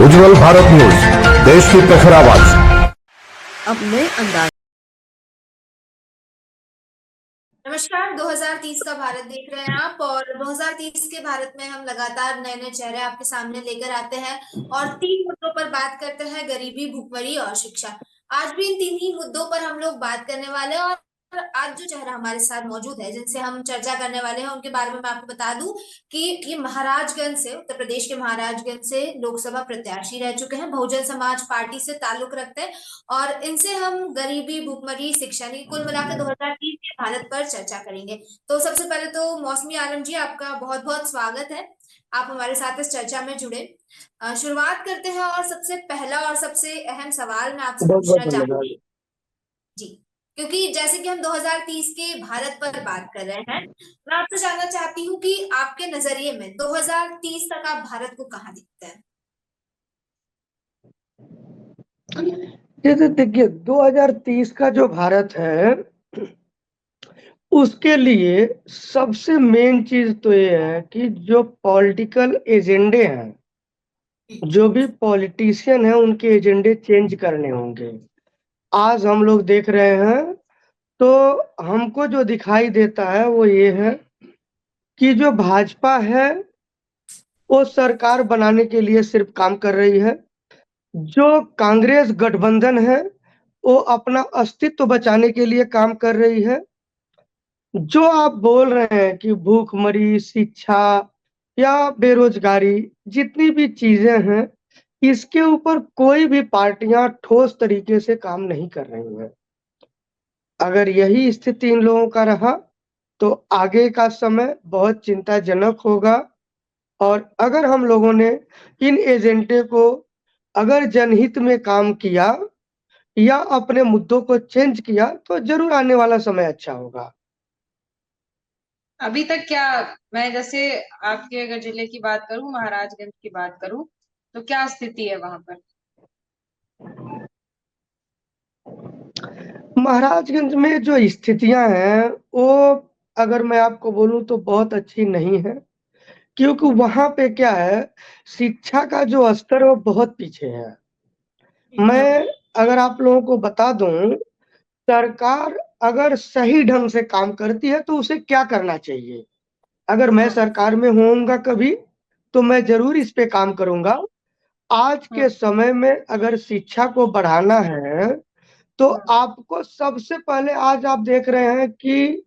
उज्जवल Bharat news, देश की प्रखर आवाज। अब नए अंदाज। नमस्कार। 2030 का भारत देख रहे हैं आप, और 2030 के भारत में हम लगातार नए नए चेहरे आपके सामने लेकर आते हैं और 3 मुद्दों पर बात करते हैं: गरीबी, भुखमरी और शिक्षा। आज भी इन 3 ही मुद्दों पर हम लोग बात करने वाले हैं। और आज जो चेहरा हमारे साथ मौजूद है, जिनसे हम चर्चा करने वाले हैं, उनके बारे में मैं आपको बता दूं कि ये महाराजगंज से, उत्तर प्रदेश के महाराजगंज से लोकसभा प्रत्याशी रह चुके हैं, बहुजन समाज पार्टी से ताल्लुक रखते हैं। और इनसे हम गरीबी, भुखमरी, शिक्षा, नहीं, कुल मिलाकर 2030 के भारत पर चर्चा करेंगे। तो सबसे पहले तो मौसमी आलम जी, आपका बहुत बहुत स्वागत है, आप हमारे साथ इस चर्चा में जुड़े। शुरुआत करते हैं, और सबसे पहला और सबसे अहम सवाल मैं आपसे बहुत बहुत पूछना धन्यवाद। चाहूंगी जी, क्योंकि जैसे कि हम 2030 के भारत पर बात कर रहे हैं, मैं आपसे जानना चाहती हूँ कि आपके नजरिए में 2030 तक आप भारत को कहाँ दिखते हैं? जैसे देखिए 2030 का जो भारत है, उसके लिए सबसे मेन चीज तो ये है कि जो पॉलिटिकल एजेंडे हैं, जो भी पॉलिटिशियन है, उनके एजेंडे चेंज करने होंगे। आज हम लोग देख रहे हैं, तो हमको जो दिखाई देता है वो ये है कि जो भाजपा है, वो सरकार बनाने के लिए सिर्फ काम कर रही है। जो कांग्रेस गठबंधन है, वो अपना अस्तित्व बचाने के लिए काम कर रही है। जो आप बोल रहे हैं कि भूखमरी, शिक्षा या बेरोजगारी, जितनी भी चीजें हैं, इसके ऊपर कोई भी पार्टियां ठोस तरीके से काम नहीं कर रही हैं। अगर यही स्थिति इन लोगों का रहा, तो आगे का समय बहुत चिंताजनक होगा। और अगर हम लोगों ने इन एजेंडे को, अगर जनहित में काम किया या अपने मुद्दों को चेंज किया, तो जरूर आने वाला समय अच्छा होगा। अभी तक क्या, मैं जैसे आपके अगर जिले की बात करूं, महाराजगंज की बात करूं, तो क्या स्थिति है वहां पर? महाराजगंज में जो स्थितियां हैं, वो अगर मैं आपको बोलूं तो बहुत अच्छी नहीं है, क्योंकि वहां पे क्या है, शिक्षा का जो स्तर है वो बहुत पीछे है। मैं अगर आप लोगों को बता दूं, सरकार अगर सही ढंग से काम करती है तो उसे क्या करना चाहिए। अगर मैं सरकार में होऊंगा कभी, तो मैं जरूर इस पे काम करूंगा। आज के समय में अगर शिक्षा को बढ़ाना है, तो आपको सबसे पहले, आज आप देख रहे हैं कि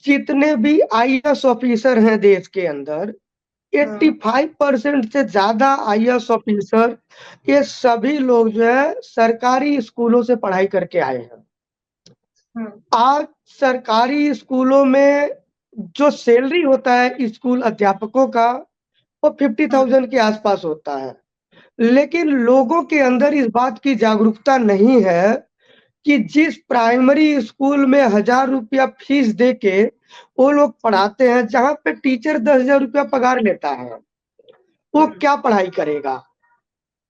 जितने भी आईएएस ऑफिसर हैं देश के अंदर, 85% से ज्यादा आईएएस ऑफिसर, ये सभी लोग जो है सरकारी स्कूलों से पढ़ाई करके आए हैं। आज सरकारी स्कूलों में जो सैलरी होता है स्कूल अध्यापकों का, वो 50,000 के आसपास होता है। लेकिन लोगों के अंदर इस बात की जागरूकता नहीं है कि जिस प्राइमरी स्कूल में 1,000 रुपया फीस दे के वो लोग पढ़ाते हैं, जहाँ पे टीचर 10,000 रुपया पगार लेता है, वो क्या पढ़ाई करेगा।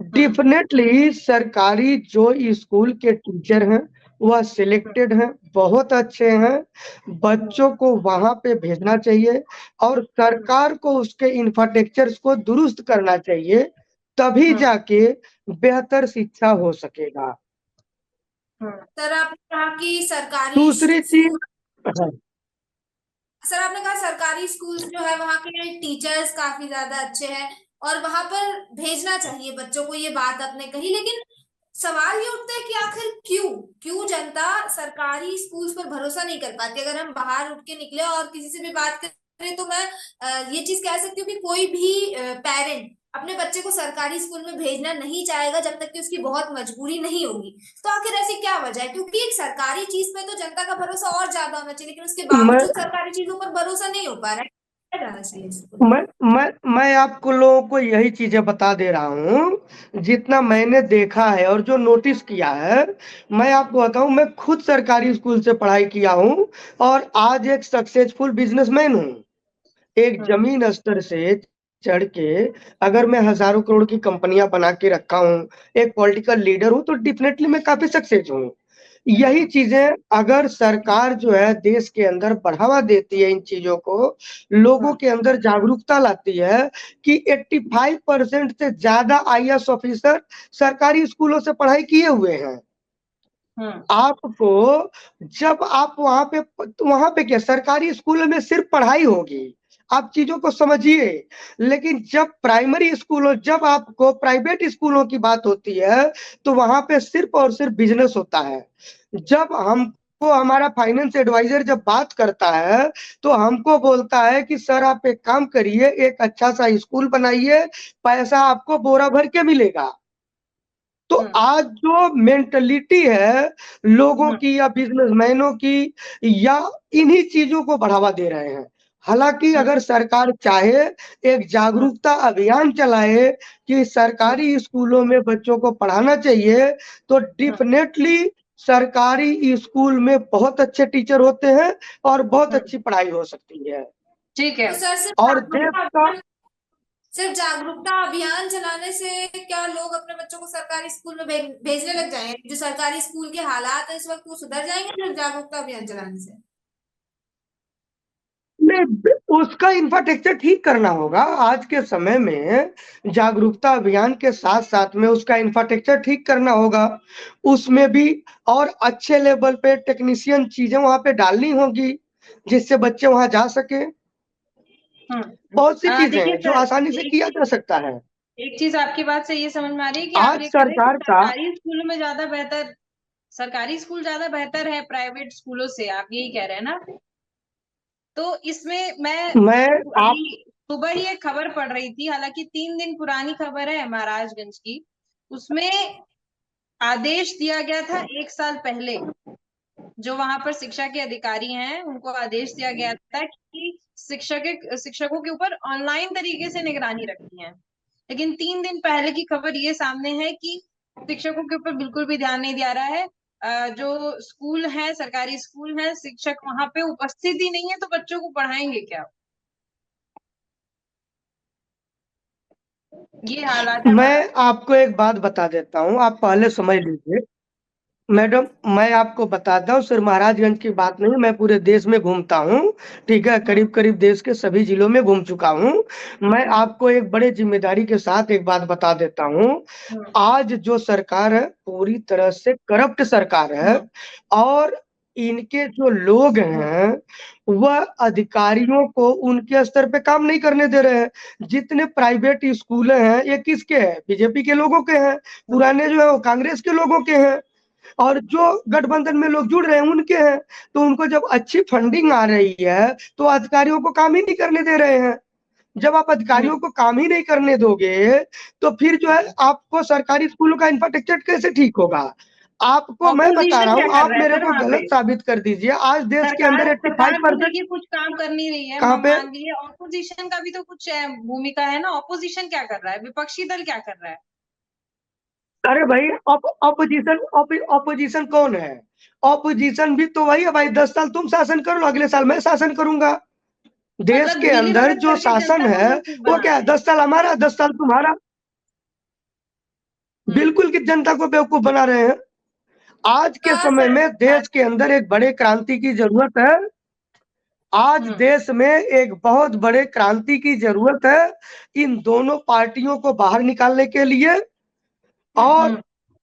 डेफिनेटली सरकारी जो स्कूल के टीचर हैं, वह सिलेक्टेड हैं, बहुत अच्छे हैं, बच्चों को वहां पे भेजना चाहिए और सरकार को उसके इंफ्रास्ट्रक्चर्स को दुरुस्त करना चाहिए, तभी जाके बेहतर शिक्षा हो सकेगा। सर, आपने कहा कि सरकारी दूसरी चीज, सर, आपने कहा सरकारी स्कूल्स जो है वहाँ के टीचर्स काफी ज्यादा अच्छे हैं और वहां पर भेजना चाहिए बच्चों को, ये बात आपने कही। लेकिन सवाल ये उठता है कि आखिर क्यों क्यों जनता सरकारी स्कूल्स पर भरोसा नहीं कर पाती? अगर हम बाहर उठ के निकले और किसी से भी बात करें, तो मैं ये चीज कह सकती हूँ कि कोई भी पेरेंट अपने बच्चे को सरकारी स्कूल में भेजना नहीं चाहेगा जब तक कि उसकी बहुत मजबूरी नहीं होगी। तो आखिर ऐसी क्या वजह है? क्योंकि एक सरकारी चीज पे तो जनता का भरोसा और ज्यादा होना चाहिए, लेकिन उसके मैं बावजूद सरकारी चीजों पर भरोसा नहीं हो पा रहा है। क्या करना चाहिए इसको? मैं आपको लोगों को यही चीजें बता दे रहा हूँ, जितना मैंने देखा है और जो नोटिस किया है। मैं आपको बताऊं, मैं खुद सरकारी स्कूल से पढ़ाई किया हूँ और आज एक सक्सेसफुल बिजनेसमैन हूँ। एक जमीन स्तर से चढ़ के अगर मैं हजारों करोड़ की कंपनियां बना के रखा हूँ, एक पॉलिटिकल लीडर हूँ, तो डेफिनेटली मैं काफी सक्सेस हूँ। यही चीजें अगर सरकार जो है देश के अंदर बढ़ावा देती है इन चीजों को, लोगों के अंदर जागरूकता लाती है कि 85% से ज्यादा आईएएस ऑफिसर सरकारी स्कूलों से पढ़ाई किए हुए हैं। आपको जब आप वहां पे क्या सरकारी स्कूल में सिर्फ पढ़ाई होगी, आप चीजों को समझिए। लेकिन जब प्राइमरी स्कूलों जब आपको प्राइवेट स्कूलों की बात होती है तो वहां पे सिर्फ और सिर्फ बिजनेस होता है। जब हमको हमारा फाइनेंस एडवाइजर जब बात करता है तो हमको बोलता है कि सर आप एक काम करिए, एक अच्छा सा स्कूल बनाइए, पैसा आपको बोरा भर के मिलेगा। तो आज जो मेंटलिटी है लोगों की या बिजनेसमैनों की या इन्हीं चीजों को बढ़ावा दे रहे हैं। हालांकि अगर सरकार चाहे एक जागरूकता अभियान चलाए कि सरकारी स्कूलों में बच्चों को पढ़ाना चाहिए तो डेफिनेटली सरकारी स्कूल में बहुत अच्छे टीचर होते हैं और बहुत अच्छी पढ़ाई हो सकती है। ठीक है। तो सर और सिर्फ जागरूकता अभियान चलाने से क्या लोग अपने बच्चों को सरकारी स्कूल में भेजने लग जाएंगे? जो सरकारी स्कूल के हालात है इस वक्त वो सुधर जाएंगे सिर्फ जागरूकता अभियान चलाने से? नहीं, उसका इंफ्रास्ट्रक्चर ठीक करना होगा। आज के समय में जागरूकता अभियान के साथ साथ में उसका इंफ्रास्ट्रक्चर ठीक करना होगा। उसमें भी और अच्छे लेवल पे टेक्नीशियन चीजें वहां पे डालनी होगी जिससे बच्चे वहां जा सके। बहुत सी चीजें हैं जो आसानी से किया जा सकता है। एक चीज आपकी बात से ये समझ में आ रही है कि आज आप ये कह रहे हैं कि सरकार का सरकारी स्कूलों में ज्यादा बेहतर, सरकारी स्कूल ज्यादा बेहतर है प्राइवेट स्कूलों से, आप यही कह रहे हैं ना? तो इसमें मैं आप सुबह ही एक खबर पढ़ रही थी, हालांकि 3 दिन पुरानी खबर है महाराजगंज की। उसमें आदेश दिया गया था 1 साल पहले, जो वहां पर शिक्षा के अधिकारी हैं उनको आदेश दिया गया था कि शिक्षकों के ऊपर ऑनलाइन तरीके से निगरानी रखनी है। लेकिन 3 दिन पहले की खबर ये सामने है कि शिक्षकों के ऊपर बिल्कुल भी ध्यान नहीं दिया रहा है। जो स्कूल है, सरकारी स्कूल है, शिक्षक वहां पे उपस्थित ही नहीं है, तो बच्चों को पढ़ाएंगे क्या? ये हालात है। मैं आपको एक बात बता देता हूँ, आप पहले समझ लीजिए। मैडम मैं आपको बताता हूँ, सिर्फ महाराजगंज की बात नहीं, मैं पूरे देश में घूमता हूँ। ठीक है, करीब करीब देश के सभी जिलों में घूम चुका हूँ। मैं आपको एक बड़े जिम्मेदारी के साथ एक बात बता देता हूँ। आज जो सरकार है पूरी तरह से करप्ट सरकार है और इनके जो लोग हैं वह अधिकारियों को उनके स्तर पे काम नहीं करने दे रहे हैं। जितने प्राइवेट स्कूल हैं ये किसके हैं? बीजेपी के लोगों के हैं। पुराने जो है वो कांग्रेस के लोगों के हैं और जो गठबंधन में लोग जुड़ रहे हैं उनके हैं। तो उनको जब अच्छी फंडिंग आ रही है तो अधिकारियों को काम ही नहीं करने दे रहे हैं। जब आप अधिकारियों को काम ही नहीं करने दोगे तो फिर जो है आपको सरकारी स्कूलों का इंफ्रास्ट्रक्चर कैसे ठीक होगा? आपको मैं बता रहा हूँ, आप मेरे को गलत साबित कर दीजिए। आज देश के अंदर 85% कुछ काम कर नहीं रही है, कहाँ पे? मान लीजिए ऑपोजिशन का भी तो कुछ भूमिका है ना। ऑपोजिशन क्या कर रहा है? विपक्षी दल क्या कर रहा है? अरे भाई ऑपोजिशन कौन है? ऑपोजिशन भी तो वही है भाई। 10 साल तुम शासन करो, अगले साल मैं शासन करूंगा। देश मतलब के अंदर जो शासन है वो क्या है? 10 साल हमारा, 10 साल तुम्हारा। बिल्कुल कि जनता को बेवकूफ बना रहे हैं। आज के समय में देश के अंदर एक बड़े क्रांति की जरूरत है। आज देश में एक बहुत बड़े क्रांति की जरूरत है इन दोनों पार्टियों को बाहर निकालने के लिए। और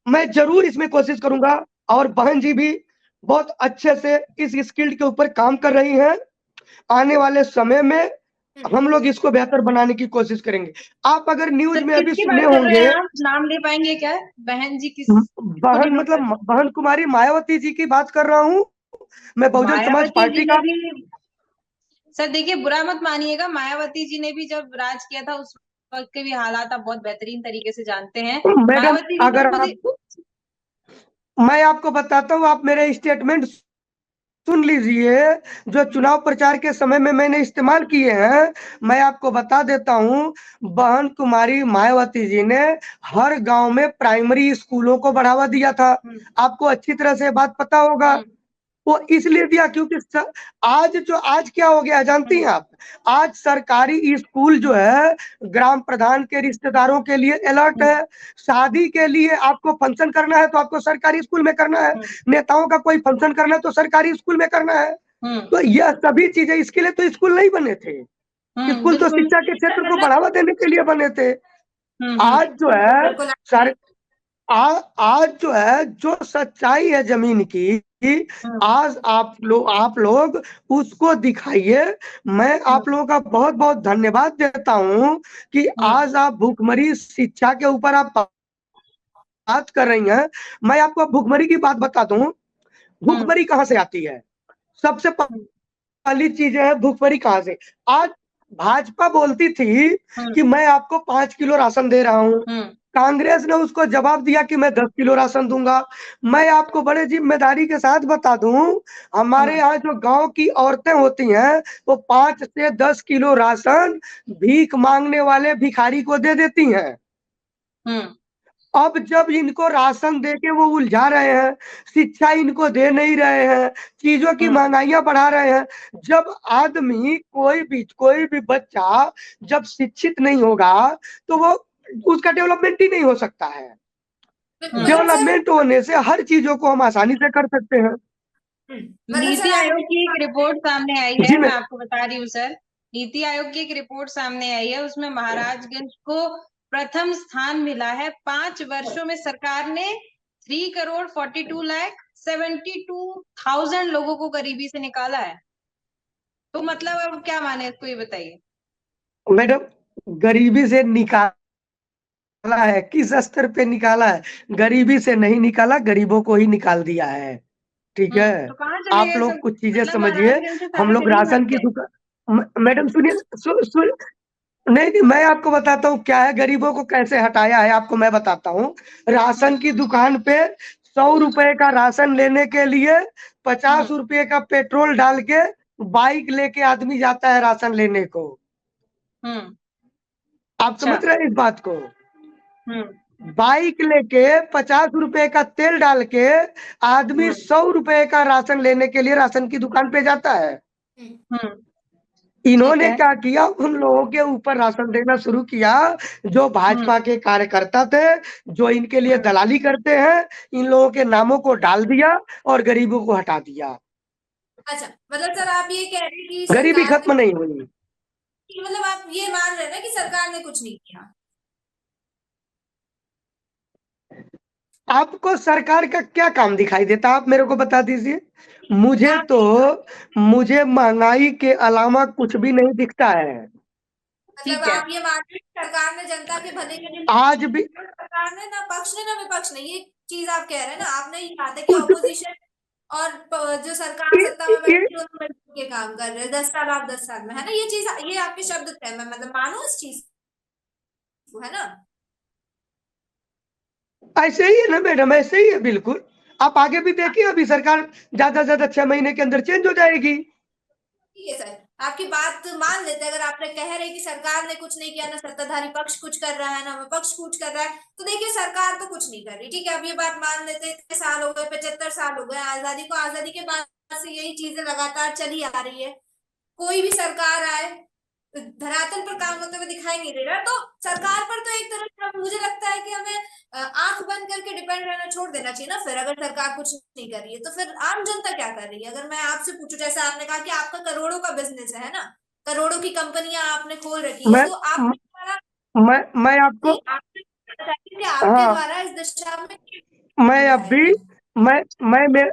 मैं जरूर इसमें कोशिश करूंगा और बहन जी भी बहुत अच्छे से इस स्किल के ऊपर काम कर रही हैं। आने वाले समय में हम लोग इसको बेहतर बनाने की कोशिश करेंगे। आप अगर न्यूज में अभी सुने होंगे, नाम ले पाएंगे क्या? बहन जी किस? बहन मतलब बहन कुमारी मायावती जी की बात कर रहा हूँ मैं, बहुजन समाज पार्टी का। सर देखिए, बुरा मत मानिएगा, मायावती जी ने भी जब राज किया था उस वक्त के भी हालात आप बहुत बेहतरीन तरीके से जानते हैं। मैडम अगर मैं आपको बताता हूँ, आप मेरे स्टेटमेंट सुन लीजिए जो चुनाव प्रचार के समय में मैंने इस्तेमाल किए हैं। मैं आपको बता देता हूं, बहन कुमारी मायावती जी ने हर गांव में प्राइमरी स्कूलों को बढ़ावा दिया था। आपको अच्छी तरह से बात पता होगा। वो इसलिए दिया क्योंकि आज क्या हो गया जानती हैं आप? आज सरकारी स्कूल जो है ग्राम प्रधान के रिश्तेदारों के लिए अलर्ट है। शादी के लिए आपको फंक्शन करना है तो आपको सरकारी स्कूल में करना है, नेताओं का कोई फंक्शन करना है तो सरकारी स्कूल में करना है। तो यह सभी चीजें, इसके लिए तो स्कूल नहीं बने थे। स्कूल तो बिल्कुल। शिक्षा के क्षेत्र को बढ़ावा देने के लिए बने थे। हम्म, आज जो है बिल्कुल सर आज जो है जो सच्चाई है जमीन की, आज आप लोग उसको दिखाइए। मैं आप लोगों का बहुत बहुत धन्यवाद देता हूं कि आज आप भूखमरी शिक्षा के ऊपर आप बात कर रही हैं। मैं आपको भूखमरी की बात बता दूं, भूखमरी कहाँ से आती है? सबसे पहली चीज है भूखमरी कहाँ से। आज भाजपा बोलती थी कि मैं आपको 5 किलो राशन दे रहा हूँ, कांग्रेस ने उसको जवाब दिया कि मैं 10 किलो राशन दूंगा। मैं आपको बड़े जिम्मेदारी के साथ बता दूं, हमारे यहाँ जो गांव की औरतें होती हैं वो 5 से 10 किलो राशन भीख मांगने वाले भिखारी को दे देती हैं। अब जब इनको राशन देके वो उलझा रहे हैं, शिक्षा इनको दे नहीं रहे हैं, चीजों की महंगाइयां बढ़ा रहे हैं। जब आदमी कोई भी बच्चा जब शिक्षित नहीं होगा तो वो उसका डेवलपमेंट ही नहीं हो सकता है। डेवलपमेंट होने से हर चीजों को हम आसानी से कर सकते हैं। नीति आयोग की एक रिपोर्ट सामने आई है, मैं आपको बता रही हूँ सर। नीति आयोग की एक रिपोर्ट सामने आई है, उसमें महाराजगंज को प्रथम स्थान मिला है। 5 वर्षों में सरकार ने 3,42,72,000 लोगों को गरीबी से निकाला है। तो मतलब अब क्या माने इसको, ये बताइए। मैडम, गरीबी से निकाला है, किस स्तर पे निकाला है? गरीबी से नहीं निकाला, गरीबों को ही निकाल दिया है। ठीक है, तो कहाँ चले आप गए लोग सब? कुछ चीजें मतलब समझिए। महाराजगंज से सारे हम लोग गरीब राशन भाग की गए। दुकान, मैडम सुनिए, नहीं, मैं आपको बताता हूँ क्या है, गरीबों को कैसे हटाया है आपको मैं बताता हूँ। राशन की दुकान पे 100 रुपए का राशन लेने के लिए 50 रुपए का पेट्रोल डाल के बाइक लेके आदमी जाता है राशन लेने को। आप समझ रहे हैं इस बात को? बाइक लेके 50 रुपए का तेल डाल के आदमी 100 रुपए का राशन लेने के लिए राशन की दुकान पे जाता है। इन्होंने क्या किया, उन लोगों के ऊपर राशन देना शुरू किया जो भाजपा के कार्यकर्ता थे, जो इनके लिए दलाली करते हैं। इन लोगों के नामों को डाल दिया और गरीबों को हटा दिया। अच्छा, मतलब सर आप ये कह रहे हैं कि गरीबी सरकार खत्म नहीं हुई। मतलब आप ये मान रहे हैं ना कि सरकार ने कुछ नहीं किया? आपको सरकार का क्या काम दिखाई देता, आप मेरे को बता दीजिए। मुझे महंगाई के अलावा कुछ भी नहीं दिखता है। मतलब आप ये मान रहे हैं कि सरकार ने जनता के भले के लिए आज भी सरकार ने ना पक्ष ने ना विपक्ष ने, ये चीज आप कह रहे हैं ना। आपने ये कहा था कि ऑपोजिशन और जो सरकार सत्ता में बैठी दोनों मिलकर के काम कर रहे हैं 10 साल आप 10 साल में, है ना? ये चीज, ये आपके शब्द थे, मैं मतलब मानो इस चीज को, है ना? ऐसे ही है ना मैडम, ऐसे ही है बिल्कुल। आप आगे भी देखिए, अभी सरकार ज्यादा से ज्यादा 6 महीने के अंदर चेंज हो जाएगी। ठीक है सर, आपकी बात मान लेते हैं। अगर आपने कह रहे कि सरकार ने कुछ नहीं किया, ना सत्ताधारी पक्ष कुछ कर रहा है, ना विपक्ष कुछ कर रहा है, तो देखिए सरकार तो कुछ नहीं कर रही। ठीक है, अब ये बात मान लेते हैं। इतने साल हो गए, 75 साल हो गए आजादी को। आजादी के बाद से यही चीजें लगातार चली आ रही है। कोई भी सरकार आए धरातल पर काम होते हुए दिखाई नहीं दे रहा। तो सरकार पर तो एक तरह से मुझे लगता है कि हमें आंख बंद करके डिपेंड रहना छोड़ देना चाहिए ना। फिर अगर सरकार कुछ नहीं कर रही है तो फिर आम जनता क्या कर रही है? अगर मैं आपसे पूछूं, जैसे आपने कहा कि आपका करोड़ों का बिजनेस है ना, करोड़ों की कंपनियां आपने खोल रखी है, तो आप मैं आपको आपके द्वारा इस दिशा में मैं अभी मैं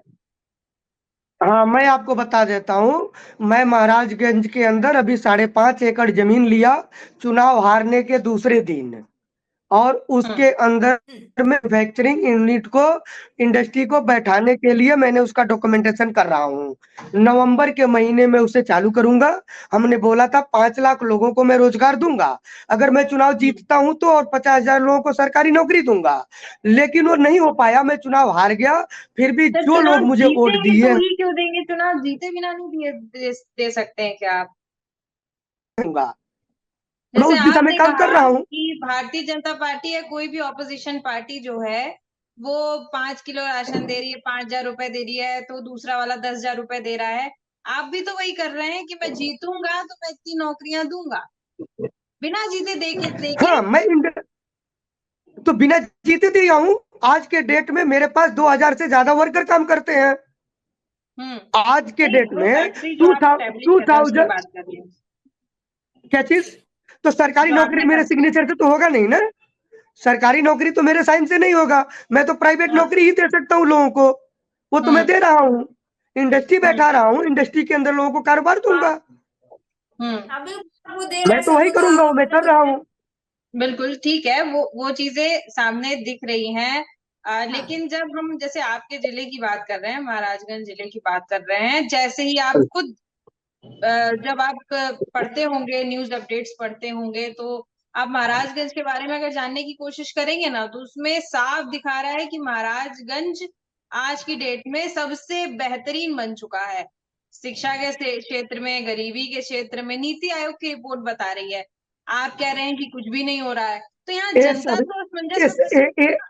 हाँ, मैं आपको बता देता हूँ। मैं महाराजगंज के अंदर अभी 5.5 एकड़ जमीन लिया चुनाव हारने के दूसरे दिन, और उसके अंदर मैन्युफैक्चरिंग यूनिट को, इंडस्ट्री को बैठाने के लिए मैंने उसका डॉक्यूमेंटेशन कर रहा हूँ। नवंबर के महीने में उसे चालू करूंगा। हमने बोला था 5 लाख लोगों को मैं रोजगार दूंगा अगर मैं चुनाव जीतता हूं तो, और 50,000 लोगों को सरकारी नौकरी दूंगा। लेकिन वो नहीं हो पाया, मैं चुनाव हार गया। फिर भी जो लोग मुझे वोट दिए, तो ही क्यों देंगे? चुनाव जीते बिना नहीं दे सकते हैं क्या आप? मैं उस दिशा में काम कर रहा हूँ। कि भारतीय जनता पार्टी या कोई भी ऑपोजिशन पार्टी जो है वो 5 किलो राशन दे रही है, 5,000 रुपए दे रही है, तो दूसरा वाला 10,000 रुपए दे रहा है। आप भी तो वही कर रहे हैं कि मैं जीतूंगा तो मैं इतनी नौकरियां दूंगा, बिना जीते देखे देखे। हाँ, तो बिना जीते दिया हूँ। आज के डेट में मेरे पास 2000 से ज्यादा वर्कर काम करते हैं। आज के डेट वो में फैक्ट्री जो आप establish कर रहे हैं, उसकी 2000 बात कर रही हूँ। क्या चीज? तो सरकारी जो नौकरी आपने मेरे सिग्नेचर से तो होगा नहीं ना। सरकारी नौकरी तो मेरे साइन से नहीं होगा। मैं तो प्राइवेट हाँ। नौकरी ही दे सकता हूँ लोगों को। वो तो मैं दे रहा हूँ, इंडस्ट्री बैठा रहा हूँ, इंडस्ट्री के अंदर लोगों को कारोबार दूंगा। अभी वो दे मैं रहे तो वही करूंगा, वो मैं कर रहा हूँ। बिल्कुल ठीक है, वो चीजें सामने दिख रही हैं। लेकिन जब हम जैसे आपके जिले की बात कर रहे हैं, महाराजगंज जिले की बात कर रहे हैं, जैसे ही आप खुद जब आप पढ़ते होंगे, न्यूज अपडेट्स पढ़ते होंगे, तो आप महाराजगंज के बारे में अगर जानने की कोशिश करेंगे ना, तो उसमें साफ दिखा रहा है कि महाराजगंज आज की डेट में सबसे बेहतरीन बन चुका है। शिक्षा के क्षेत्र में, गरीबी के क्षेत्र में। नीति आयोग की रिपोर्ट बता रही है, आप कह रहे हैं कि कुछ भी नहीं हो रहा है। तो यहाँ ये जनता सब तो असमंजस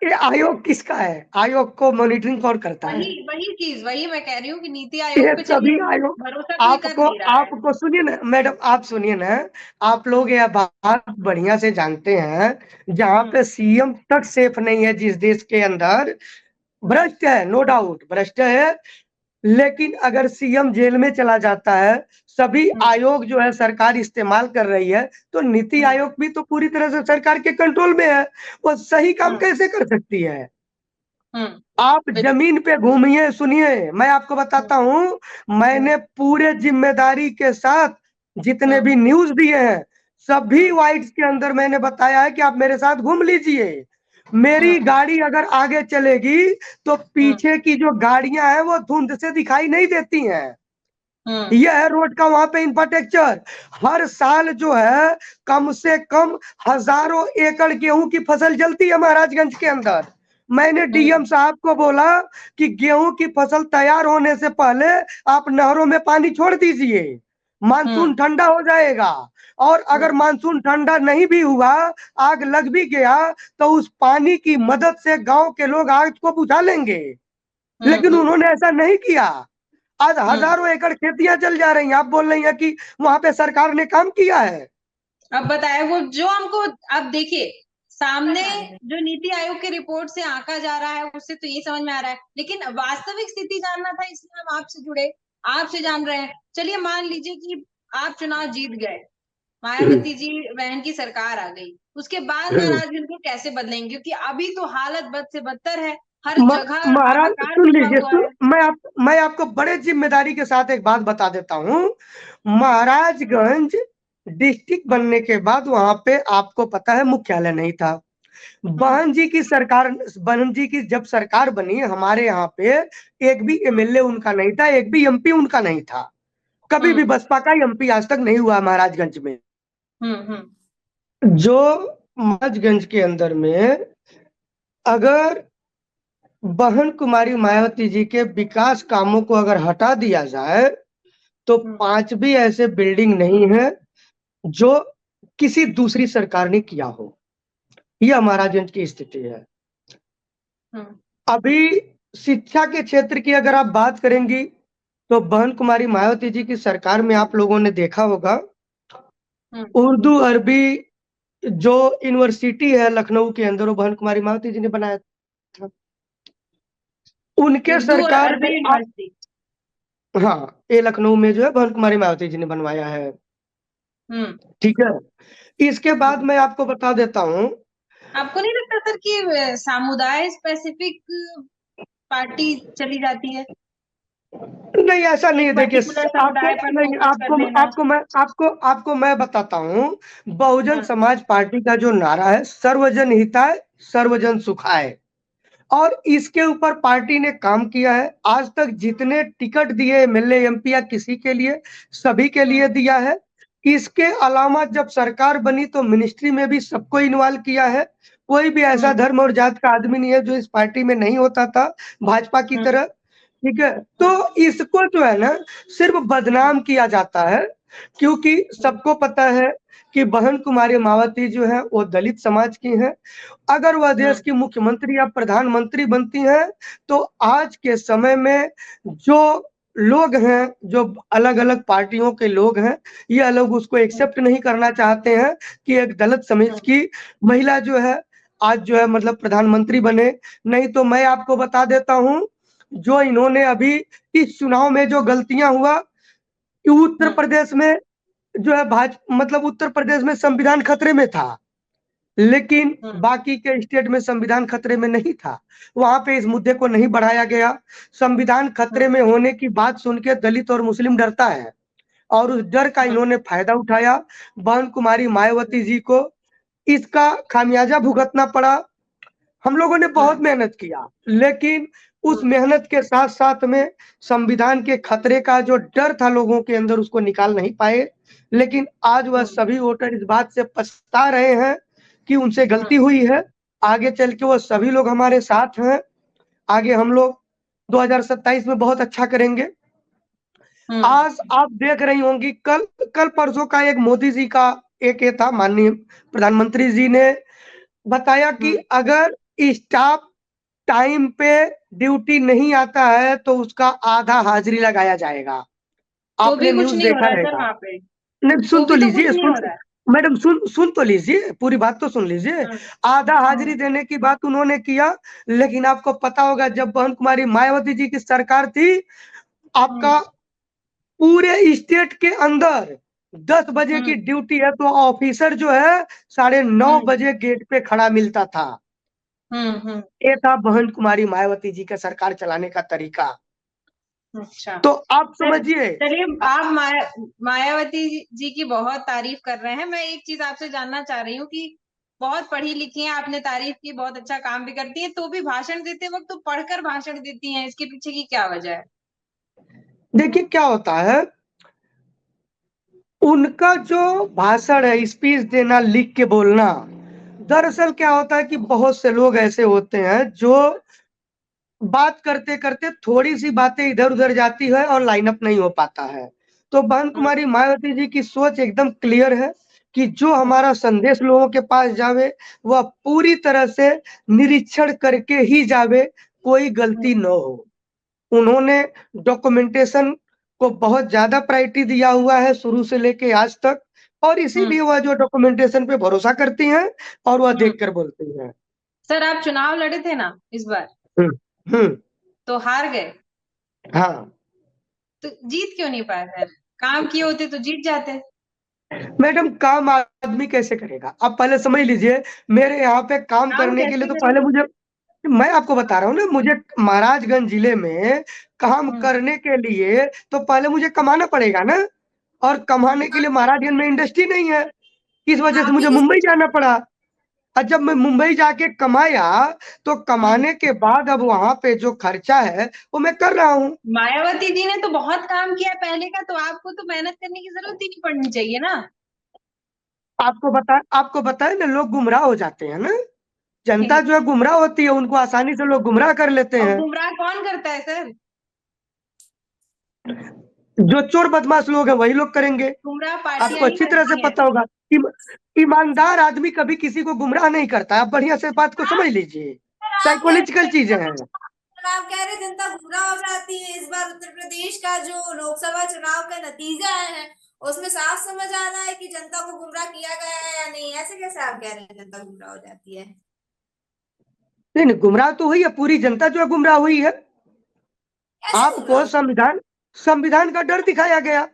ये आयोग किसका है? आयोग को मॉनिटरिंग कौन करता है? वही चीज, वही मैं कह रही हूँ कि नीति आयोग ये पे सभी चलिए आयोग भरोसा कोई कर नहीं रहा है। आपको सुनिए ना मैडम, आप सुनिए ना। आप लोग यह बात बढ़िया से जानते हैं, जहाँ पे सीएम तक सेफ नहीं है जिस देश के अंदर, भ्रष्ट है, नो डाउट भ्रष्ट है। लेकिन अगर सीएम जेल में चला जाता है, सभी आयोग जो है सरकार इस्तेमाल कर रही है, तो नीति आयोग भी तो पूरी तरह से सरकार के कंट्रोल में है। वो सही काम कैसे कर सकती है? आप जमीन पे घूमिए, सुनिए, मैं आपको बताता हूँ। मैंने पूरे जिम्मेदारी के साथ जितने भी न्यूज दिए हैं, सभी वाइट्स के अंदर मैंने बताया है कि आप मेरे साथ घूम लीजिए। मेरी गाड़ी अगर आगे चलेगी तो पीछे की जो गाड़ियां हैं वो धुंध से दिखाई नहीं देती हैं। यह है रोड का वहां पे इंफ्रास्ट्रक्चर। हर साल जो है कम से कम हजारों एकड़ गेहूं की फसल जलती है महाराजगंज के अंदर। मैंने डीएम साहब को बोला कि गेहूं की फसल तैयार होने से पहले आप नहरों में पानी छोड़ दीजिए, मानसून ठंडा हो जाएगा। और अगर मानसून ठंडा नहीं भी हुआ, आग लग भी गया, तो उस पानी की मदद से गांव के लोग आग को बुझा लेंगे। लेकिन उन्होंने ऐसा नहीं किया। आज हजारों एकड़ खेतियां जल जा रही हैं। आप बोल रही हैं कि वहां पे सरकार ने काम किया है। अब बताए वो जो हमको, अब देखिए सामने जो नीति आयोग की रिपोर्ट से आंका जा रहा है, उससे तो ये समझ में आ रहा है, लेकिन वास्तविक स्थिति जानना था, इसलिए हम आपसे जुड़े, आपसे जान रहे हैं। चलिए मान लीजिए कि आप चुनाव जीत गए, मायावती जी बहन की सरकार आ गई, उसके बाद महाराजगंज को कैसे बदलेंगे? क्योंकि अभी तो हालत बद से बदतर है, हर जगह महाराज हाहाकार सुन मचा लीजिए, हुआ है। मैं आपको बड़े जिम्मेदारी के साथ एक बात बता देता हूँ। महाराजगंज डिस्ट्रिक्ट बनने के बाद वहां पे आपको पता है मुख्यालय नहीं था। बहन जी की सरकार, बहन जी की जब सरकार बनी, हमारे यहाँ पे एक भी एमएलए उनका नहीं था, एक भी एमपी उनका नहीं था। कभी भी बसपा का एमपी आज तक नहीं हुआ महाराजगंज में। जो महाराजगंज के अंदर में अगर बहन कुमारी मायावती जी के विकास कामों को अगर हटा दिया जाए, तो 5 भी ऐसे बिल्डिंग नहीं है जो किसी दूसरी सरकार ने किया हो। यह महाराजगंज की स्थिति है। अभी शिक्षा के क्षेत्र की अगर आप बात करेंगी, तो बहन कुमारी मायावती जी की सरकार में आप लोगों ने देखा होगा, उर्दू अरबी जो यूनिवर्सिटी है लखनऊ के अंदर, वो बहन कुमारी मायावती जी ने बनाया था। उनके सरकार में हाँ, ये लखनऊ में जो है बहन कुमारी मायावती जी ने बनवाया है। ठीक है। इसके बाद मैं आपको बता देता हूँ, आपको नहीं लगता सर कि समुदाय स्पेसिफिक पार्टी चली जाती है? नहीं ऐसा नहीं है। देखिए आपको मैं बताता हूँ, बहुजन समाज पार्टी का जो नारा है, सर्वजन हिताय सर्वजन सुखाय, और इसके ऊपर पार्टी ने काम किया है। आज तक जितने टिकट दिए एमएलए एमपी या किसी के लिए, सभी के लिए दिया है। इसके अलावा जब सरकार बनी तो मिनिस्ट्री में भी सबको इन्वॉल्व किया है। कोई भी ऐसा धर्म और जात का आदमी नहीं है जो इस पार्टी में नहीं होता था, भाजपा की तरह। ठीक है। तो इसको जो है ना सिर्फ बदनाम किया जाता है, क्योंकि सबको पता है कि बहन कुमारी मायावती जो है वो दलित समाज की हैं। अगर वह देश की मुख्यमंत्री या प्रधानमंत्री बनती हैं, तो आज के समय में जो लोग हैं, जो अलग-अलग पार्टियों के लोग हैं, ये लोग उसको एक्सेप्ट नहीं करना चाहते हैं कि एक दलित समाज की महिला जो है, आज जो है मतलब प्रधानमंत्री बने। नहीं तो मैं आपको बता देता हूँ, जो इन्होंने अभी इस चुनाव में जो गलतियाँ हुआ, कि उत्तर प्रदेश में जो है मतलब उत्तर प्रदेश में संविधान खतरे में था, लेकिन बाकी के स्टेट में संविधान खतरे में नहीं था। वहाँ पे इस मुद्दे को नहीं बढ़ाया गया। संविधान खतरे में होने की बात सुन के दलित और मुस्लिम डरता है, और उस डर का इन्होंने फायदा उठाया। बहन कुमारी मायावती जी को इसका खामियाजा भुगतना पड़ा। हम लोगों ने बहुत मेहनत किया, लेकिन उस मेहनत के साथ-साथ में संविधान के खतरे का जो डर था लोगों के अंदर, उसको निकाल नहीं पाए। लेकिन आज वह सभी वोटर इस बात से पछता रहे हैं कि उनसे गलती हुई है। आगे चल के वो सभी लोग हमारे साथ हैं। आगे हम लोग 2027 में बहुत अच्छा करेंगे। आज आप देख रही होंगी, कल कल परसों का एक मोदी जी का एक ये था, माननीय प्रधानमंत्री जी ने बताया कि अगर स्टाफ टाइम पे ड्यूटी नहीं आता है तो उसका आधा हाजिरी लगाया जाएगा। तो आपने भी कुछ न्यूज़ नहीं हो देखा रहा है सर रहेगा। वहाँ पे। नहीं, सुन तो भी तो लीजिए, कुछ नहीं सुन हो रहा है। मैडम, सुन तो लीजिए, पूरी बात तो सुन लीजिए। आधा हाजिरी देने की बात उन्होंने किया, लेकिन आपको पता होगा जब बहन कुमारी मायावती जी की सरकार थी, आपका पूरे स्टेट के अंदर 10 बजे की ड्यूटी है तो ऑफिसर जो है 9:30 बजे गेट पे खड़ा मिलता था। ये था बहन कुमारी मायावती जी का सरकार चलाने का तरीका। अच्छा, तो आप समझिए। चलिए आप मायावती जी की बहुत तारीफ कर रहे हैं। मैं एक चीज आपसे जानना चाह रही हूँ कि बहुत पढ़ी लिखी हैं, आपने तारीफ की, बहुत अच्छा काम भी करती हैं, तो भी भाषण देते वक्त तो पढ़कर भाषण देती हैं, इसके पीछे की क्या वजह है? देखिए क्या होता है, उनका जो भाषण है, स्पीच देना, लिख के बोलना, दरअसल क्या होता है कि बहुत से लोग ऐसे होते हैं जो बात करते-करते थोड़ी-सी बातें इधर-उधर जाती है और लाइन अप नहीं हो पाता है। तो बहन कुमारी मायावती जी की सोच एकदम क्लियर है कि जो हमारा संदेश लोगों के पास जावे, वह पूरी तरह से निरीक्षण करके ही जावे, कोई गलती न हो। उन्होंने डॉक्यूमेंटेशन को बहुत ज़्यादा प्रायोरिटी दिया हुआ है शुरू से लेके आज तक, और इसीलिए वह जो डॉक्यूमेंटेशन पे भरोसा करती हैं और वह देखकर बोलती हैं। सर आप चुनाव लड़े थे ना इस बार, हुँ, हुँ, तो हार गए, हाँ। तो जीत क्यों नहीं पाए फिर? काम किए होते तो जीत जाते। मैडम, काम आदमी कैसे करेगा? आप पहले समझ लीजिए, मेरे यहाँ पे काम काम करने के लिए कैसे तो पहले करेंगे? मैं आपको बता रहा हूँ ना, मुझे महाराजगंज जिले में काम करने के लिए तो पहले मुझे कमाना पड़ेगा ना, और कमाने के लिए महाराजगंज में इंडस्ट्री नहीं है। इस वजह से आप ही मुझे किस मुंबई जाना पड़ा, और जब मैं मुंबई जाके कमाया, तो कमाने के बाद अब वहाँ पे जो खर्चा है, वो मैं कर रहा हूँ। मायावती जी ने तो बहुत काम किया पहले का, तो आपको तो मेहनत करने की जरूरत ही नहीं पड़नी चाहिए ना। आपको बताए ना, लोग गुमराह हो जाते हैं ना, जनता जो है गुमराह होती है, उनको आसानी से लोग गुमराह कर लेते और हैं। गुमराह कौन करता है सर? जो चोर बदमाश लोग हैं वही लोग करेंगे। गुमराह आपको पार्टियां ही अच्छी तरह से करती हैं। पता होगा, ईमानदार आदमी कभी किसी को गुमराह नहीं करता है। आप बढ़िया से बात को समझ लीजिए, आप कह रहे साइकोलॉजिकल चीजें हैं। हैं, आप कह रहे जनता गुमराह हो जाती है। इस बार उत्तर प्रदेश का जो लोकसभा चुनाव का नतीजा है, उसमें साफ समझ आ रहा है कि जनता को गुमराह किया गया है या नहीं। ऐसे कैसे आप कह रहे हैं जनता गुमराह हो जाती है? नहीं नहीं, गुमराह तो हुई है, पूरी जनता जो है गुमराह हुई है। कैसे गुमराह आपको संविधान संविधान का डर दिखाया गया,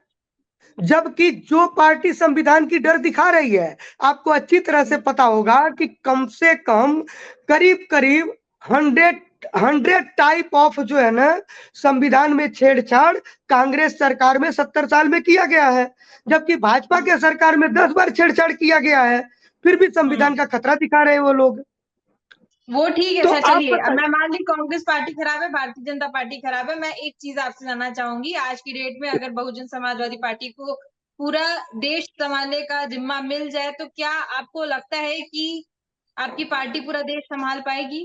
जबकि जो पार्टी संविधान की डर दिखा रही है, आपको अच्छी तरह से पता होगा कि कम से कम करीब-करीब 100 टाइप ऑफ जो है ना, संविधान में छेड़छाड़ कांग्रेस सरकार में 70 साल में किया गया है, जबकि भाजपा के सरकार में 10 बार छेड़छाड़ किया गया है, फिर भी संविधान का खतरा दिखा रहे हैं वो लोग। वो ठीक है तो सर, आप चलिए अब बताइए। मैं मान ली कांग्रेस पार्टी खराब है, भारतीय जनता पार्टी खराब है। मैं एक चीज आपसे जानना चाहूंगी, आज की डेट में अगर बहुजन समाजवादी पार्टी को पूरा देश संभालने का जिम्मा मिल जाए, तो क्या आपको लगता है कि आपकी पार्टी पूरा देश संभाल पाएगी?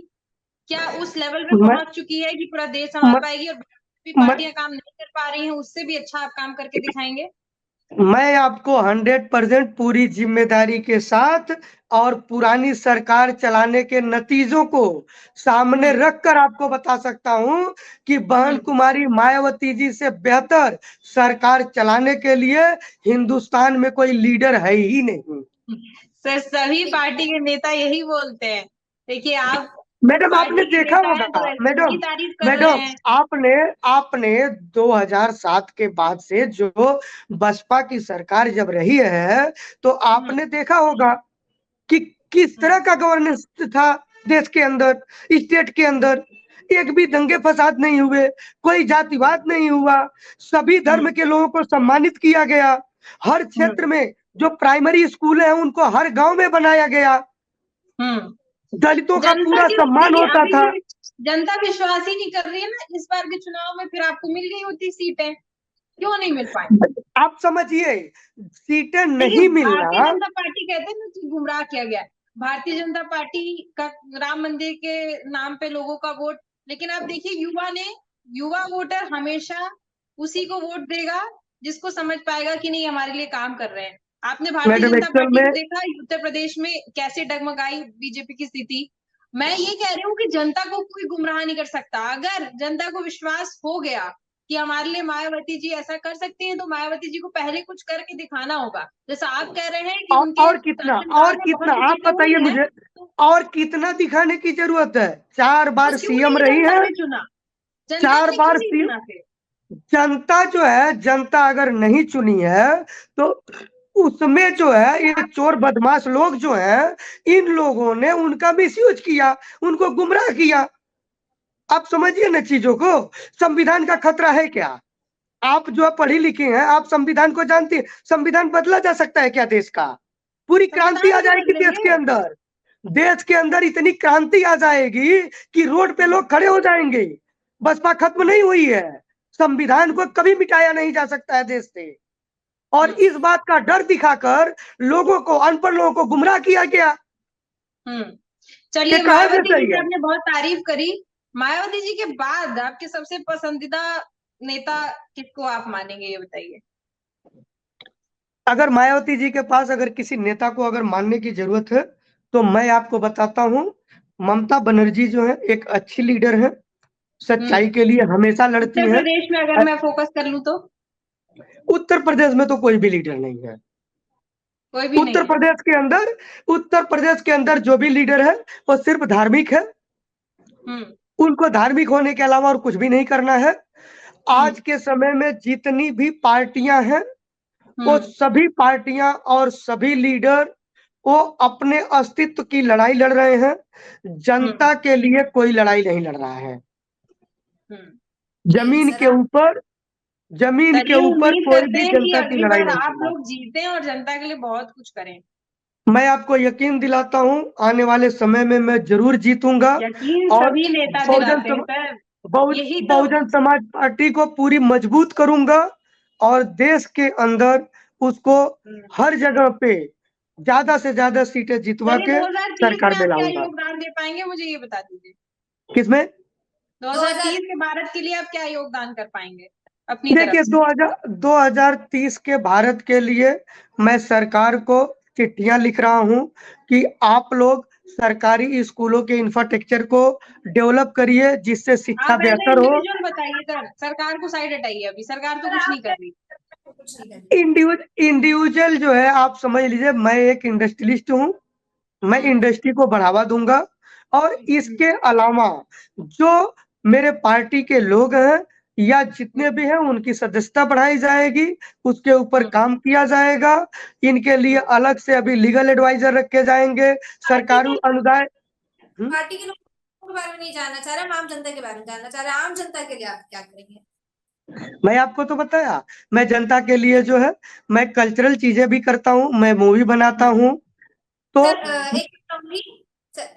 क्या उस लेवल पे मैं, पहुंच चुकी है कि पूरा देश संभाल मैं, पाएगी, और भी मैं पार्टियां काम नहीं कर पा रही हैं, उससे भी अच्छा आप काम करके दिखाएंगे? मैं आपको 100% पूरी जिम्मेदारी के साथ और पुरानी सरकार चलाने के नतीजों को सामने रखकर आपको बता सकता हूं कि बहन कुमारी मायावती जी से बेहतर सरकार चलाने के लिए हिंदुस्तान में कोई लीडर है ही नहीं। सर सभी पार्टी के नेता यही बोलते हैं। देखिए आप मैडम आपने पार्टी के देखा नेता हैं तो होगा, ऐसे उनकी तारीफ कर रहे मैडम हैं। आपने आपने 2007 के बाद से जो बसपा की सरकार जब रही है तो आपने देखा होगा कि किस तरह का गवर्नेंस था देश के अंदर, स्टेट के अंदर। एक भी दंगे फसाद नहीं हुए, कोई जातिवाद नहीं हुआ, सभी धर्म के लोगों को सम्मानित किया गया। हर क्षेत्र में जो प्राइमरी स्कूल है उनको हर गांव में बनाया गया। दलितों का जनता पूरा की सम्मान देखिए होता अभी था। भी जनता विश्वास ही नहीं कर रही है ना। इस बार के चुनाव में फिर आपको मिल गई होती सीटें, क्यों नहीं मिल पाई? आप समझिए, सीटें नहीं देखिए मिलना। भारतीय जनता पार्टी कहते हैं ना कि गुमराह किया गया है। भारतीय जनता पार्टी का राम मंदिर के नाम पे लोगों का वोट, लेकिन आप देखिए युवा वोटर हमेशा उसी को वोट देगा जिसको समझ पाएगा कि नहीं हमारे लिए काम कर रहे हैं। आपने भारतीय मैडम जनता एक्चुअल पार्टी को में देखा उत्तर प्रदेश में कैसे डगमगाई बीजेपी की स्थिति। मैं ये कह रही हूँ कि जनता को कोई गुमराह नहीं कर सकता। अगर जनता को विश्वास हो गया कि हमारे लिए मायावती जी ऐसा कर सकती हैं, तो मायावती जी को पहले कुछ करके दिखाना होगा। जैसा आप कह रहे हैं कि उनके और कितना शासनकाल में बहुत सी आप चीजें हुई बताइए हैं, मुझे, तो और कितना दिखाने की जरूरत है? 4 तो बार क्यों सीएम नहीं रही जनता है। ने चुना? जनता 4 ने क्यों बार नहीं सीएम। चुना फिर? जनता जो है, जनता अगर नहीं चुनी है तो उसमें जो है ये चोर बदमाश लोग जो हैं, इन लोगों ने उनका मिसयूज किया, उनको गुमराह किया। आप समझिए ना चीजों को। संविधान का खतरा है क्या? आप जो पढ़ी लिखी हैं, आप संविधान को जानती हैं। संविधान बदला जा सकता है क्या देश का? पूरी क्रांति संविधान आ क्यों जाएगी देश के बदलेंगे? अंदर। देश के अंदर इतनी क्रांति आ जाएगी कि रोड पे लोग खड़े हो जाएंगे। बसपा खत्म नहीं हुई है। संविधान को कभी मिटाया नहीं जा सकता है देश से। और इस बात का डर दिखाकर लोगों को, अनपढ़ लोगों को गुमराह किया गया। ये चलिए कहां से मायावती जी सही की है? आपने बहुत तारीफ करी। मायावती जी के बाद आपके सबसे पसंदीदा नेता किसको आप मानेंगे, ये बताइए। अगर मायावती जी के पास अगर किसी नेता को अगर मानने की जरूरत है तो मैं आपको बताता हूं, ममता बनर्जी जो है एक अच्छी लीडर है, सच्चाई के लिए हमेशा लड़ती उत्तर हैं। प्रदेश में अगर मैं फोकस कर लूं तो उत्तर प्रदेश में तो कोई भी लीडर नहीं है। कोई भी नहीं उत्तर है। प्रदेश के अंदर, उत्तर प्रदेश के अंदर जो भी लीडर है वो सिर्फ धार्मिक है। उनको धार्मिक होने के अलावा और कुछ भी नहीं करना है। आज के समय में जितनी भी पार्टियां हैं वो सभी पार्टियां और सभी लीडर वो अपने अस्तित्व की लड़ाई लड़ रहे हैं। जनता के लिए कोई लड़ाई नहीं लड़ रहा है। जमीन के जरा ऊपर, जमीन के चलिए ऊपर उम्मीद कोई करते भी हैं कि जनता की अगली लड़ाई बार नहीं आप लड़ रहा। लोग जीतें और जनता के लिए बहुत कुछ करें। मैं आपको यकीन दिलाता हूं आने वाले समय में मैं जरूर जीतूंगा। यकीन और सभी नेता बहुजन दिलाते हैं सर। यही तो बहुजन समाज पार्टी को पूरी मजबूत करूंगा और देश के अंदर उसको हर जगह पे ज्यादा से ज्यादा सीटें जितवा चलिए के 2030 सरकार में में आप क्या लाऊंगा। योगदान दे पाएंगे, मुझे ये बता दीजिए। किसमें? 2030 के भारत के लिए आप क्या योगदान कर पाएंगे अपनी देखिए तरफ से? 2030 के भारत के लिए मैं सरकार को चिट्ठियां लिख रहा हूं कि आप लोग सरकारी स्कूलों के इंफ्रास्ट्रक्चर को डेवलप करिए जिससे आप शिक्षा पहले बेहतर हो। इंडिविजुअल बताइए सर, सरकार को साइड हटाइए। अभी सरकार तो कुछ नहीं कर रही। कुछ नहीं करना। इंडिविजुअल जो है, आप समझ लीजिए मैं एक इंडस्ट्रियलिस्ट हूँ। मैं इंडस्ट्री को बढ़ावा दूंगा और इसके अलावा जो मेरे पार्टी के लोग हैं या जितने भी हैं उनकी सदस्यता बढ़ाई जाएगी, उसके ऊपर काम किया जाएगा। इनके लिए अलग से अभी लीगल एडवाइजर रखे जाएंगे। सरकारी अनुदान। पार्टी के लोगों के बारे में नहीं जानना चाह रहा, हम आम जनता के बारे में जानना चाह रहे हैं। आम जनता के लिए आप क्या करेंगे? मैं आपको तो बताया, मैं जनता के लिए जो है मैं कल्चरल चीजें भी करता हूँ, मैं मूवी बनाता हूँ। तो सर एक कहूंगी,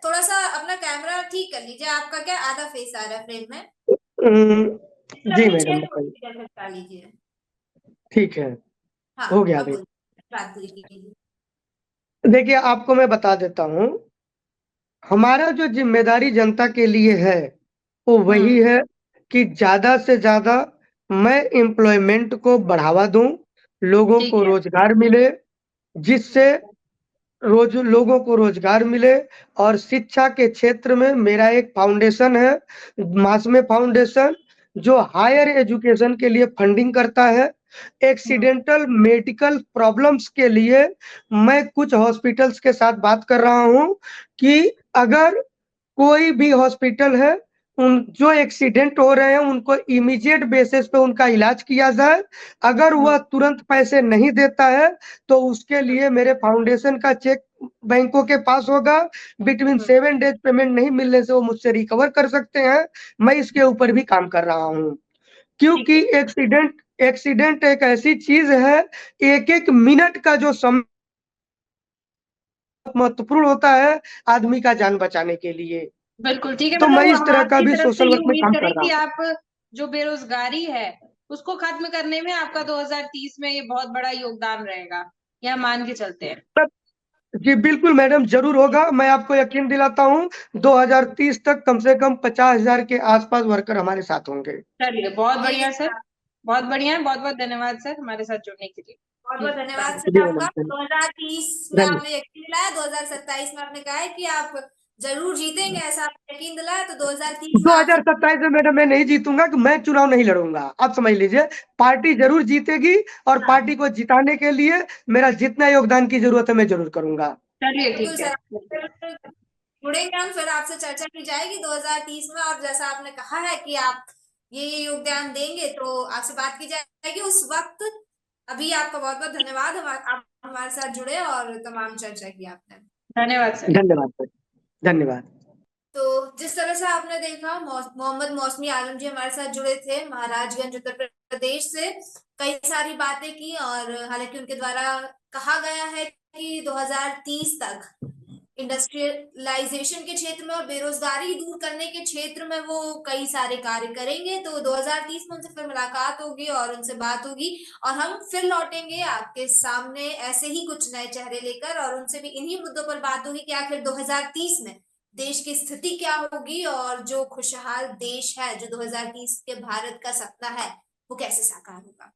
थोड़ा सा अपना कैमरा ठीक कर लीजिए। आपका क्या आधा फेस आ रहा है फ्रेम में। जी अपनी मैडम चेहरे को बताइए। इधर हटा लीजिए। ठीक है, हाँ हो गया अब अभी। बोलिए, बात पूरी कीजिए। देखिए आपको मैं बता देता हूँ, हमारा जो जिम्मेदारी जनता के लिए है वो वही है कि ज्यादा से ज्यादा मैं एम्प्लॉयमेंट को बढ़ावा दूं, लोगों ठीक को है। रोजगार मिले, जिससे लोगों को रोजगार मिले। और शिक्षा के क्षेत्र में मेरा एक फाउंडेशन है, मासमे फाउंडेशन, जो हायर एजुकेशन के लिए फंडिंग करता है। एक्सीडेंटल मेडिकल प्रॉब्लम्स के लिए मैं कुछ हॉस्पिटल्स के साथ बात कर रहा हूँ कि अगर कोई भी हॉस्पिटल है, उन जो एक्सीडेंट हो रहे हैं उनको इमीडिएट बेसिस पे उनका इलाज किया जाए। अगर वह तुरंत पैसे नहीं देता है तो उसके लिए मेरे फाउंडेशन का चेक बैंकों के पास होगा। बिटवीन 7 डेज पेमेंट नहीं मिलने से वो मुझसे रिकवर कर सकते हैं। मैं इसके ऊपर भी काम कर रहा हूँ, क्योंकि एक्सीडेंट एक्सीडेंट एक ऐसी चीज है, एक-एक मिनट का जो समय महत्वपूर्ण होता है आदमी का जान बचाने के लिए। बिल्कुल ठीक है। तो मैं मतलब इस हम तरह का आपकी भी तरफ से सोशल ये वर्क में उम्मीद काम कर करें रहा कि हूँ। आप जो बेरोजगारी है उसको खत्म करने में आपका 2030 में ये बहुत बड़ा योगदान रहेगा, यह मान के चलते हैं। जी, बिल्कुल मैडम, ज़रूर होगा। मैं आपको यकीन दिलाता हूँ 2030 तक कम से कम 50,000 के आस-पास वर्कर हमारे साथ होंगे। चलिए, बहुत चलिए बढ़िया सर, बहुत बढ़िया है। बहुत बहुत धन्यवाद सर हमारे साथ जुड़ने के लिए। बहुत बहुत धन्यवाद जी सर मैडम, आपका। 2030 में धन्य आपने यकीन दिलाया, 2027 में आपने कहा है कि आप जरूर जीतेंगे, ऐसा आपने यकीन दिलाया, तो 2030 में आप 2027 में मैडम मैं नहीं जीतूँगा, कि मैं चुनाव नहीं लड़ूँगा। आप समझ लीजिए, पार्टी ज़रूर जीतेगी और हाँ, पार्टी को जिताने के लिए मेरा जितना योगदान की ज़रूरत है मैं ज़रूर करूँगा। चलिए बिल्कुल ठीक है। सर, जुड़ेंगे हम, फिर आपसे चर्चा की जाएगी 2030 में, और जैसा आपने कहा है कि आप ये योगदान देंगे तो आपसे बात की जाएगी उस वक्त। अभी आपका बहुत बहुत धन्यवाद, आप हमारे साथ जुड़े और तमाम चर्चा की आपने। धन्यवाद सर। धन्यवाद सर, धन्यवाद। तो जिस तरह से आपने देखा, मोहम्मद मौसमी आलम जी हमारे साथ जुड़े थे महाराजगंज उत्तर प्रदेश से, कई सारी बातें की, और हालांकि उनके द्वारा कहा गया है कि 2030 तक इंडस्ट्रियलाइजेशन के क्षेत्र में और बेरोजगारी दूर करने के क्षेत्र में वो कई सारे कार्य करेंगे। तो 2030 में उनसे फिर मुलाकात होगी और उनसे बात होगी, और हम फिर लौटेंगे आपके सामने ऐसे ही कुछ नए चेहरे लेकर, और उनसे भी इन्हीं मुद्दों पर बात होगी कि आखिर 2030 में देश की स्थिति क्या होगी, और जो खुशहाल देश है, जो 2030 के भारत का सपना है, वो कैसे साकार होगा।